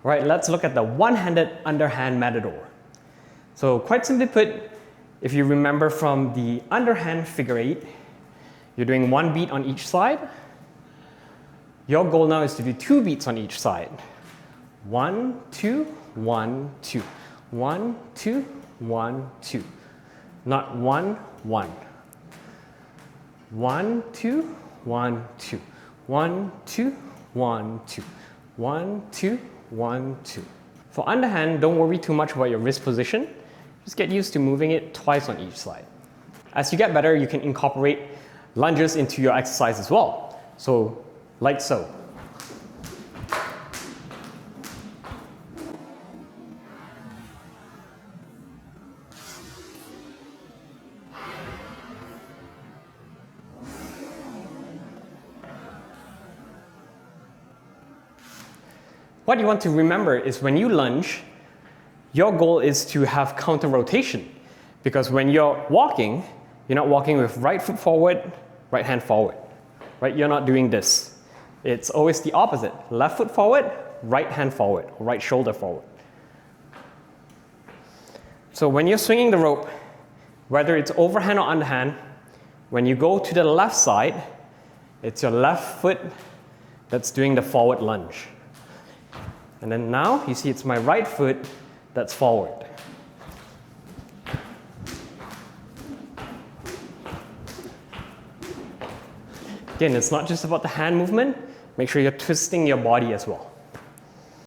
All right, let's look at the one-handed underhand matador. So quite simply put, if you remember from the underhand figure 8, you're doing 1 beat on each side. Your goal now is to do 2 beats on each side. 1, 2, 1, 2. 1, 2, 1, 2. Not 1, 1. 1, 2, 1, 2. 1, 2, 1, 2. 1, 2, 1, 2. For underhand, don't worry too much about your wrist position. Just get used to moving it twice on each side. As you get better, you can incorporate lunges into your exercise as well. So, like so. What you want to remember is when you lunge, your goal is to have counter rotation. Because when you're walking, you're not walking with right foot forward, right hand forward. Right? You're not doing this. It's always the opposite. Left foot forward, right hand forward, or right shoulder forward. So when you're swinging the rope, whether it's overhand or underhand, when you go to the left side, it's your left foot that's doing the forward lunge. And then now, you see it's my right foot that's forward. Again, it's not just about the hand movement. Make sure you're twisting your body as well.